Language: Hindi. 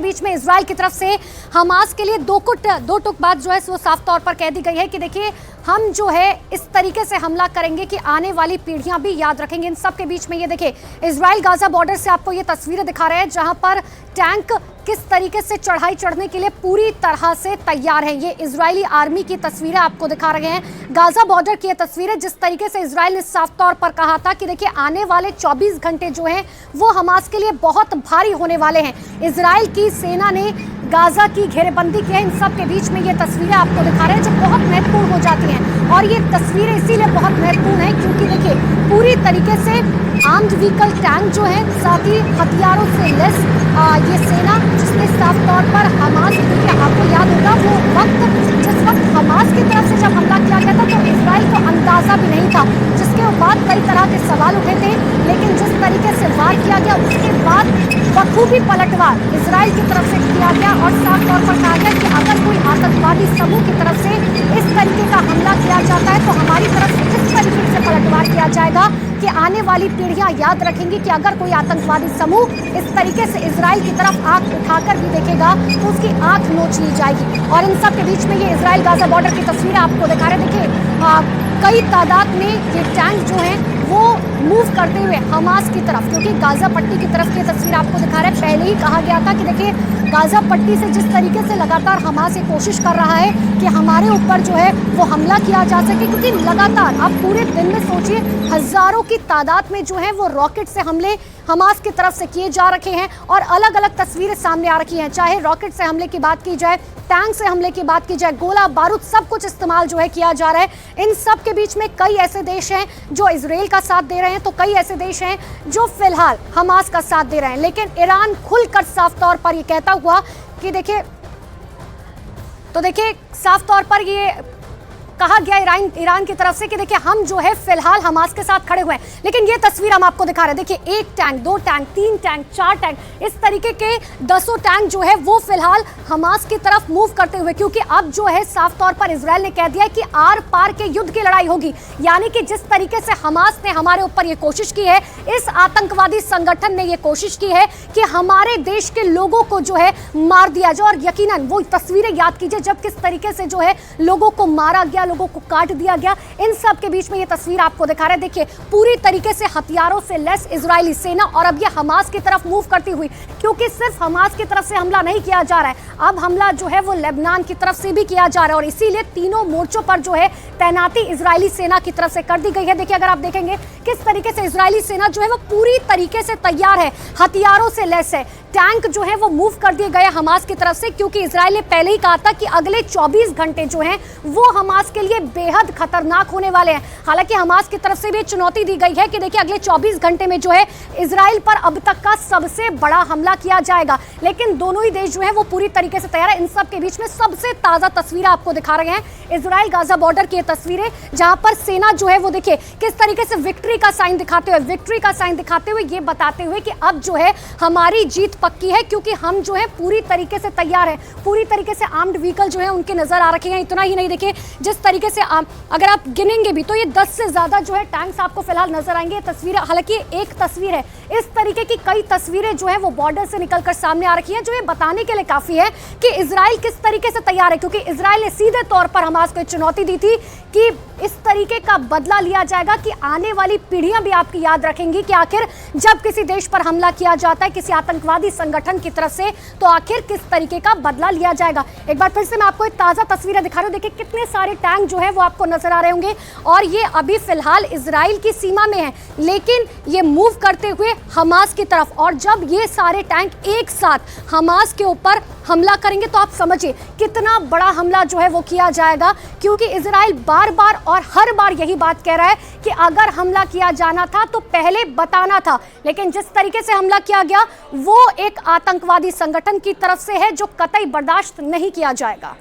बीच में इजराइल की तरफ से हमास के लिए दो टुक बात जो है वो साफ तौर पर कह दी गई है कि देखिए हम जो है इस तरीके से हमला करेंगे कि आने वाली पीढ़ियां भी याद रखेंगे। इन सब के बीच में ये देखिए इजराइल गाजा बॉर्डर से आपको ये तस्वीरें दिखा रहे हैं जहां पर टैंक किस तरीके से चढ़ाई चढ़ने के लिए पूरी तरह से तैयार है। ये इजरायली आर्मी की तस्वीरें आपको दिखा रहे हैं, गाजा बॉर्डर की ये तस्वीरें जिस तरीके से इजराइल ने साफ तौर पर कहा था कि देखिए आने वाले 24 घंटे जो हैं वो हमास के लिए बहुत भारी होने वाले हैं। इजराइल की सेना ने गाजा की घेरेबंदी की है। इन सब के बीच में ये तस्वीरें आपको दिखा रहे हैं जो बहुत महत्वपूर्ण हो जाती हैं और ये तस्वीरें इसीलिए बहुत महत्वपूर्ण है क्योंकि देखिए पूरी तरीके से आर्म्ड व्हीकल टैंक जो है साथ ही हथियारों से लेस ये सेना जिसने साफ तौर पर हमास, क्योंकि आपको याद होगा वो जिस वक्त हमास की तरफ से जब हमला किया गया था तो इजराइल को अंदाजा भी नहीं था, जिसके बाद कई तरह के सवाल उठे थे। लेकिन जिस तरीके से वार किया गया उसके बाद बखूबी पलटवार इजराइल की तरफ से किया गया और साफ तौर पर कहा गया कि अगर कोई आतंकवादी समूह की तरफ से इस तरीके का हमला किया जाता है तो हमारी तरफ से इस तरीके से पलटवार किया जाएगा कि आने वाली पीढ़ियां याद रखेंगी कि अगर कोई आतंकवादी समूह इस तरीके से इजराइल की तरफ आंख उठाकर भी देखेगा तो उसकी आंख नोच ली जाएगी। और इन सब के बीच में ये इजराइल गाजा बॉर्डर की तस्वीरें आपको दिखा रहे हैं। देखिए कई तादाद में ये टैंक जो हैं वो मूव करते हुए हमास की तरफ, क्योंकि गाजा पट्टी की तरफ की तस्वीर आपको दिखा रहे हैं। पहले ही कहा गया था कि देखिए गाजा पट्टी से जिस तरीके से लगातार हमास ये कोशिश कर रहा है कि हमारे ऊपर जो है वो हमला किया जा सके, क्योंकि लगातार आप पूरे दिन में सोचिए हजारों की तादाद में जो है वो रॉकेट से हमले हमास की तरफ से किए जा रखे हैं और अलग अलग तस्वीरें सामने आ रखी हैं। चाहे रॉकेट से हमले की बात की जाए, टैंक से हमले की बात की जाए, गोला बारूद सब कुछ इस्तेमाल जो है किया जा रहा है। इन सब के बीच में कई ऐसे देश हैं जो इजराइल का साथ दे रहे हैं तो कई ऐसे देश हैं जो फिलहाल हमास का साथ दे रहे हैं। लेकिन ईरान खुलकर साफ तौर पर ये कहता हुआ कि देखिए साफ तौर पर ये कहा गया ईरान की तरफ से कि देखिए हम जो है फिलहाल हमास के साथ खड़े हुए हैं। लेकिन ये तस्वीर हम आपको दिखा रहे हैं, देखिए 1 टैंक 2 टैंक 3 टैंक 4 टैंक इस तरीके के दसों टैंक जो है वो फिलहाल हमास की तरफ मूव करते हुए, क्योंकि अब जो है साफ तौर पर इजराइल ने कह दिया है कि आर पार के युद्ध की लड़ाई होगी। यानी कि जिस तरीके से हमास ने हमारे ऊपर ये कोशिश की है, इस आतंकवादी संगठन ने ये कोशिश की है कि हमारे देश के लोगों को जो है मार दिया जाए। और यकीनन वो तस्वीरें याद कीजिए जब किस तरीके से जो है लोगों को मारा गया, लोगों को काट दिया गया। इन सब के बीच में ये तस्वीर आपको दिखा रहे हैं। देखिए पूरी तरीके से हथियारों से लेस इजरायली सेना और अब ये हमास की तरफ मूव करती हुई, क्योंकि सिर्फ हमास की तरफ से हमला नहीं किया जा रहा है, अब हमला जो है वो लेबनान की तरफ से भी किया जा रहा है और इसीलिए तीनों मोर्चों पर जो है तैनाती इजरायली सेना की तरफ से कर दी गई है। देखिए अगर आप देखेंगे किस तरीके से इजरायली सेना जो है वो पूरी तरीके से तैयार है, हथियारों से लेस है। टैंक जो है वो मूव कर दिए गए हमास की तरफ से, क्योंकि इजराइल ने पहले ही कहा था कि अगले 24 घंटे जो हैं वो हमास के लिए बेहद खतरनाक होने वाले हैं। हालांकि हमास की तरफ से भी चुनौती दी गई है कि देखिए अगले 24 घंटे में जो है इजराइल पर अब तक का सबसे बड़ा हमला किया जाएगा। लेकिन दोनों ही देश जो है वो पूरी तरीके से तैयार है। इन सब के बीच में सबसे ताजा तस्वीरें आपको दिखा रहे हैं इजराइल गाजा बॉर्डर की तस्वीरें, जहां पर सेना जो है वो देखिए किस तरीके से विक्ट्री का साइन दिखाते हुए ये बताते हुए कि अब जो है हमारी जीत पक्की है, क्योंकि हम जो है पूरी तरीके से तैयार है। पूरी तरीके से आर्म्ड व्हीकल जो है उनके नजर आ रखे हैं। इतना ही नहीं, देखिए जिस तरीके से अगर आप गिनेंगे भी तो ये 10 से ज्यादा जो है टैंक्स आपको फिलहाल नजर आएंगे। तस्वीर हालांकि एक तस्वीर है, इस तरीके की कई तस्वीरें जो है वो बॉर्डर से निकलकर सामने आ रखी हैं, जो ये बताने के लिए काफी है कि इजराइल किस तरीके से तैयार है। क्योंकि इजराइल ने सीधे तौर पर हमास को चुनौती दी थी कि इस तरीके का बदला लिया जाएगा कि आने वाली पीढ़ियां भी आपकी याद रखेंगी कि आखिर जब किसी देश पर हमला किया जाता है किसी आतंकवादी संगठन की तरफ से तो आखिर किस तरीके का बदला लिया जाएगा। एक बार फिर से मैं आपको एक ताजा तस्वीरें दिखा रही हूं। देखिए कितने सारे टैंक जो है वो आपको नजर आ रहे होंगे और ये अभी फिलहाल इजराइल की सीमा में है, लेकिन ये मूव करते हुए हमास की तरफ। और जब ये सारे टैंक एक साथ हमास के ऊपर हमला करेंगे तो आप समझिए कितना बड़ा हमला जो है वो किया जाएगा, क्योंकि इजराइल बार बार और हर बार यही बात कह रहा है कि अगर हमला किया जाना था तो पहले बताना था। लेकिन जिस तरीके से हमला किया गया वो एक आतंकवादी संगठन की तरफ से है जो कतई बर्दाश्त नहीं किया जाएगा।